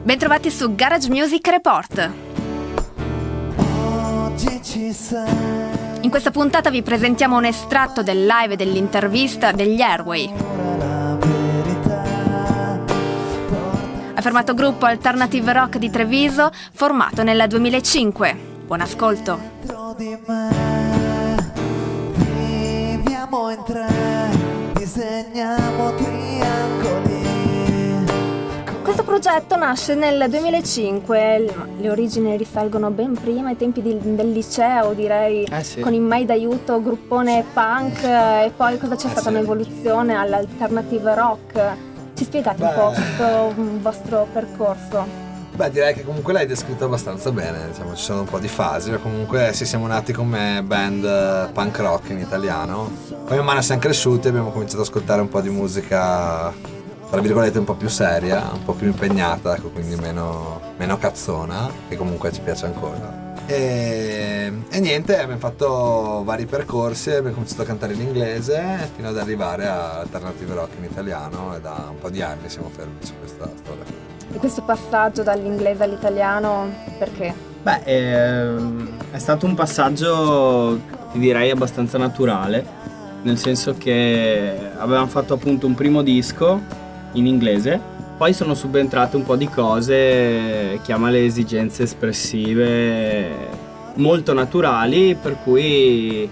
Bentrovati su Garage Music Report. In questa puntata vi presentiamo un estratto del live e dell'intervista degli Airway. Affermato gruppo alternative rock di Treviso, formato nel 2005. Buon ascolto. Viviamo in tre, disegniamo triangoli. Questo progetto nasce nel 2005, le origini risalgono ben prima ai tempi del liceo, direi, sì. Con i Mai d'Aiuto, gruppone punk, e poi cosa c'è stata un'evoluzione all'alternative rock. Ci spiegate un po' questo vostro percorso? Beh, direi che comunque l'hai descritto abbastanza bene, diciamo, ci sono un po' di fasi, comunque siamo nati come band punk rock in italiano, poi man mano siamo cresciuti e abbiamo cominciato ad ascoltare un po' di musica, tra virgolette, un po' più seria, un po' più impegnata, ecco, quindi meno cazzona, che comunque ci piace ancora. E niente, abbiamo fatto vari percorsi, abbiamo cominciato a cantare in inglese fino ad arrivare a alternative rock in italiano e da un po' di anni siamo fermi su questa strada qui. E questo passaggio dall'inglese all'italiano, perché? Beh, è stato un passaggio, ti direi, abbastanza naturale, nel senso che avevamo fatto appunto un primo disco in inglese, poi sono subentrate un po' di cose, chiamale esigenze espressive molto naturali, per cui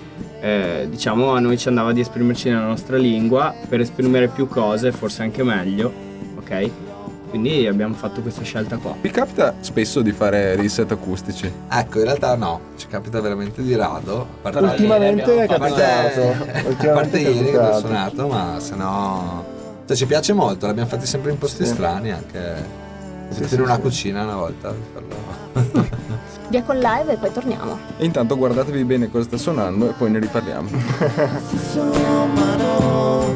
diciamo a noi ci andava di esprimerci nella nostra lingua per esprimere più cose, forse anche meglio, ok? Quindi abbiamo fatto questa scelta qua. Vi capita spesso di fare dei set acustici? Ecco, in realtà no, ci capita veramente di rado. Ultimamente è A parte capitato. ieri che ho suonato, ma se no... Cioè, ci piace molto, l'abbiamo fatti sempre in posti strani, anche in una cucina una volta. Via con live e poi torniamo. E intanto guardatevi bene cosa sta suonando e poi ne riparliamo. Si sommano,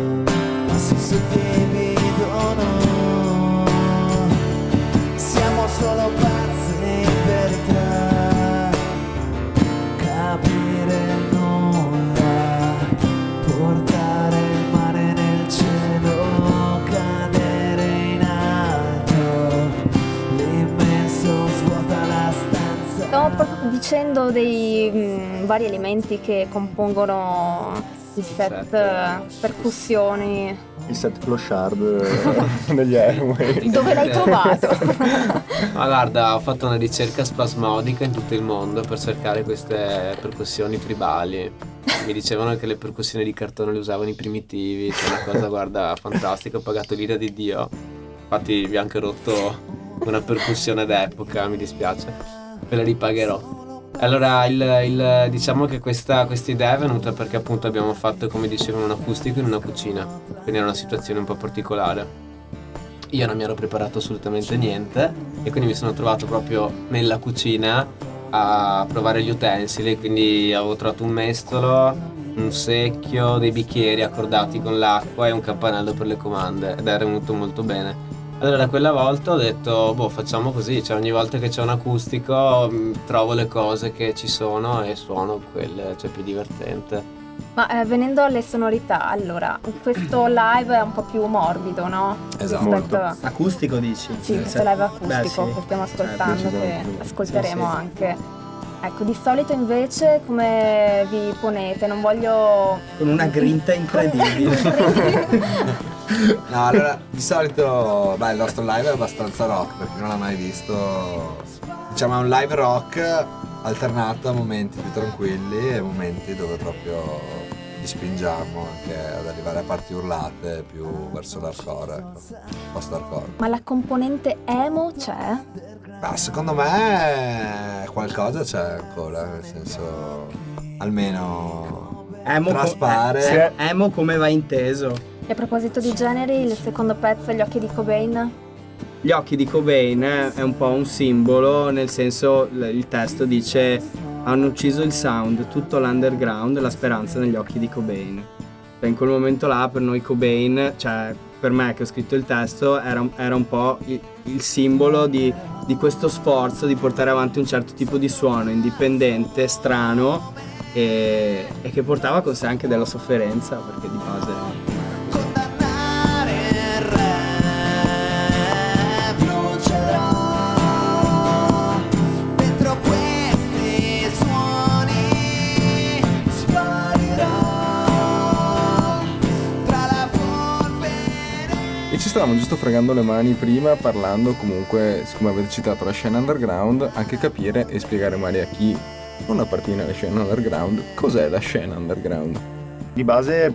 ma si suddividono. Siamo solo pazzi in verità. Capire nulla, portare il mare nel cielo, cadere in alto, l'immenso svuota la stanza. Stiamo proprio dicendo dei vari elementi che compongono il set, percussioni. Il set clochard degli Airway. Dove l'hai trovato? Ma guarda, ho fatto una ricerca spasmodica in tutto il mondo per cercare queste percussioni tribali. Mi dicevano che le percussioni di cartone le usavano i primitivi, cioè una cosa, guarda, fantastica, ho pagato l'ira di Dio. Infatti vi ho anche rotto una percussione d'epoca, mi dispiace, ve la ripagherò. Allora, diciamo che questa idea è venuta perché appunto abbiamo fatto, come dicevano, un acustico in una cucina, quindi era una situazione un po' particolare. Io non mi ero preparato assolutamente niente e quindi mi sono trovato proprio nella cucina a provare gli utensili, quindi avevo trovato un mestolo, un secchio, dei bicchieri accordati con l'acqua e un campanello per le comande ed era venuto molto bene. Allora da quella volta ho detto, facciamo così, cioè ogni volta che c'è un acustico trovo le cose che ci sono e suono quelle, cioè più divertente. Ma venendo alle sonorità, allora, questo live è un po' più morbido, no? Esatto. Acustico dici? Sì, questo live acustico Beh, sì. che stiamo ascoltando, che decisamente. ascolteremo Sì, sì. anche. Ecco, di solito invece come vi ponete? Non voglio... Con una grinta incredibile. No, allora, di solito, il nostro live è abbastanza rock, per chi non l'ha mai visto. Diciamo è un live rock alternato a momenti più tranquilli e momenti dove proprio ci spingiamo anche ad arrivare a parti urlate più verso l'hardcore, ecco, post-hardcore. Ma la componente emo c'è? Secondo me qualcosa c'è ancora, nel senso, almeno traspare. Emo come va inteso? E a proposito di generi, il secondo pezzo, Gli occhi di Cobain? Gli occhi di Cobain è un po' un simbolo, nel senso il testo dice hanno ucciso il sound, tutto l'underground, la speranza negli occhi di Cobain. In quel momento là per noi Cobain, cioè per me che ho scritto il testo, era un po' il simbolo di questo sforzo di portare avanti un certo tipo di suono indipendente, strano e che portava con sé anche della sofferenza, perché di base... Condannare il re, brucerò ci stavamo giusto fregando le mani prima parlando, comunque, siccome avete citato la scena underground, anche capire e spiegare magari a chi non appartiene alla scena underground cos'è la scena underground. Di base,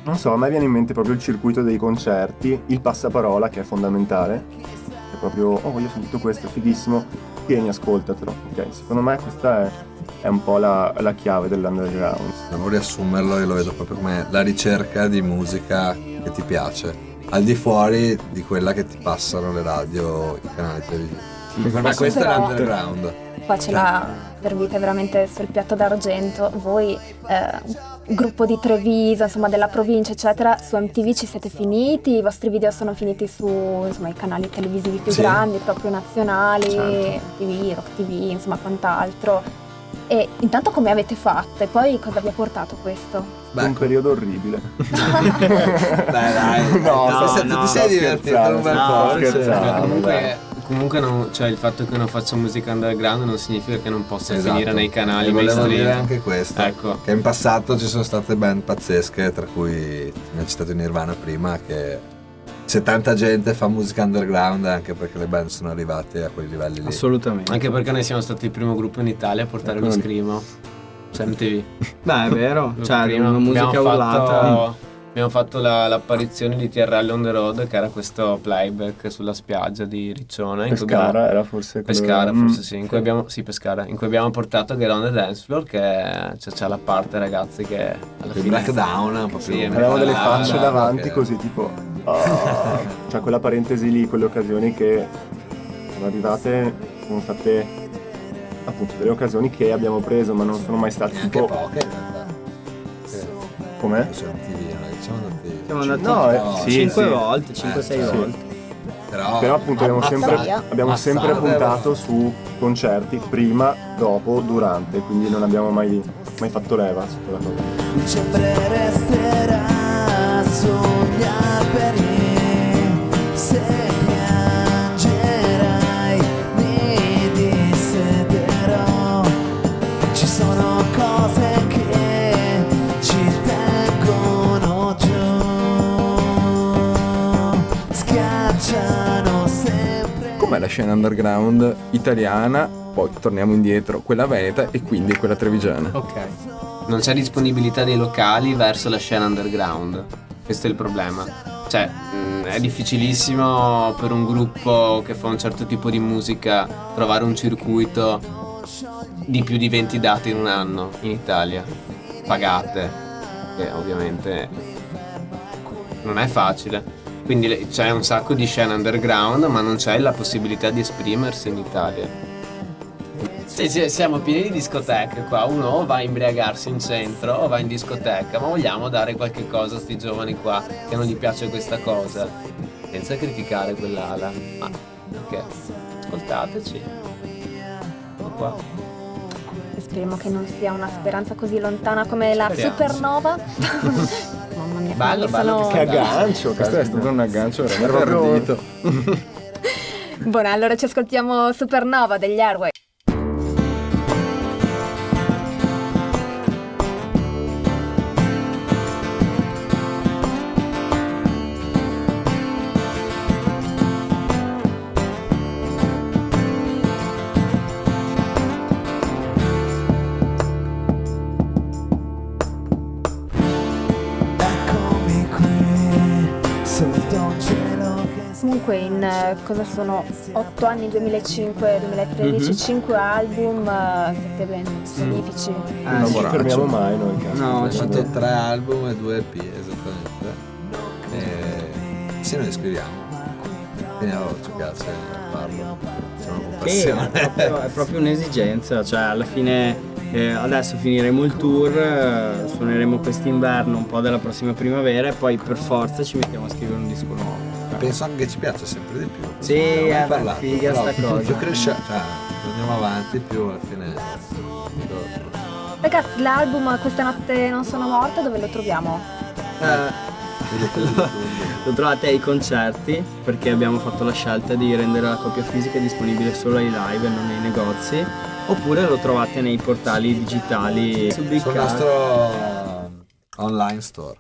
non so, a me viene in mente proprio il circuito dei concerti, il passaparola che è fondamentale, è proprio, oh io ho sentito questo, è fighissimo, tieni, ascoltatelo, ok? Secondo me questa è un po' la chiave dell'underground. Devo riassumerlo e lo vedo proprio come la ricerca di musica che ti piace, al di fuori di quella che ti passano le radio, i canali televisivi. Per me questo è Però- l'underground. Qua ce l'ha servita veramente sul piatto d'argento. Voi, gruppo di Treviso, insomma della provincia, eccetera, su MTV ci siete finiti, i vostri video sono finiti su insomma, i canali televisivi più Sì. grandi, proprio nazionali, Certo. TV, Rock TV, insomma quant'altro. E intanto come avete fatto? E poi cosa vi ha portato questo? Un periodo orribile. Dai, No, ti sei divertito un bel po'. scherzando. Comunque non, cioè il fatto che non faccia musica underground non significa che non possa Esatto. finire nei canali E volevo dire mainstream. anche questo, Ecco. che in passato ci sono state band pazzesche, tra cui mi ha citato Nirvana prima, che se tanta gente fa musica underground è anche perché le band sono arrivate a quei livelli lì. Assolutamente. Anche perché noi siamo stati il primo gruppo in Italia a portare lo screamo su MTV. Beh, è vero, Lo cioè primo. una musica Abbiamo urlata. Abbiamo fatto l'apparizione di TRL on the road, che era questo playback sulla spiaggia di Riccione. in cui abbiamo- Pescara era forse quello- Pescara, forse sì. In cui abbiamo, sì, Pescara. In cui abbiamo portato Get on the Dance Floor, che c'ha la parte, ragazzi, che alla Il fine. Blackdown un po' più. Sì, Avevamo delle metallica, facce davanti che- così tipo cioè quella parentesi lì, quelle occasioni che sono arrivate, sono state appunto delle occasioni che abbiamo preso ma non sono mai state Anche tipo poche in realtà. com'è? Su MTV, noi siamo andati. Siamo andati No, sì, 5 sì. volte, 5-6 sì. volte. Però appunto abbiamo sempre Ammazzate, puntato su concerti prima, dopo, durante, quindi non abbiamo mai fatto leva su quella cosa. Dicembre resterà a sognar per me. Se piangerai mi dissederò. Ci sono cose che ci tengono giù, schiacciano sempre. Com'è la scena underground italiana, poi torniamo indietro, quella veneta e quindi quella trevigiana? Ok. Non c'è disponibilità dei locali verso la scena underground. Questo è il problema. Cioè, è difficilissimo per un gruppo che fa un certo tipo di musica trovare un circuito di più di 20 date in un anno in Italia, pagate, che ovviamente non è facile. Quindi c'è un sacco di scena underground, ma non c'è la possibilità di esprimersi in Italia. Sì, siamo pieni di discoteche qua, uno o va a imbriagarsi in centro o va in discoteca, ma vogliamo dare qualche cosa a sti giovani qua che non gli piace questa cosa, senza criticare quell'ala, ma perché? Ascoltateci. Sono qua. Speriamo che non sia una speranza così lontana come la Speriamo. supernova. Mamma mia, Bello, mi bello sono- Che aggancio, Questo è stato un aggancio veramente Proprio- ardito. Buona, allora ci ascoltiamo Supernova degli Airway. Eccomi qui, sotto un cielo che Comunque in cosa sono 8 anni, 2005-2013, 5 album, siete ben prolifici. non ci Lavoraccio. fermiamo mai noi, cazzo. No, Ho ci fatto 3 album e 2 EP esattamente. E sì, noi scriviamo. Quindi ci piace farlo. Siamo con Sì, passione. è proprio un'esigenza, cioè alla fine adesso finiremo il tour, suoneremo quest'inverno un po' della prossima primavera e poi per forza ci mettiamo a scrivere un disco nuovo. Penso anche che ci piace sempre di più. Sì, Ne abbiamo beh, parlato, figa però sta cosa. Più cresciamo, cioè più andiamo avanti, più alla fine. Ragazzi, l'album Questa notte non sono morta, dove lo troviamo? Lo trovate ai concerti perché abbiamo fatto la scelta di rendere la copia fisica disponibile solo ai live e non nei negozi, oppure lo trovate nei portali digitali su Big Sul Car. nostro online store.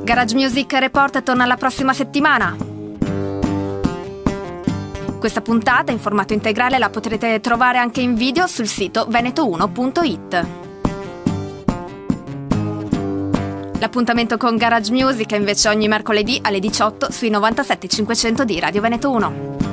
Garage Music Report torna la prossima settimana. Questa puntata in formato integrale la potrete trovare anche in video sul sito veneto1.it. L'appuntamento con Garage Music è invece ogni mercoledì alle 18 sui 97 500 di Radio Veneto 1.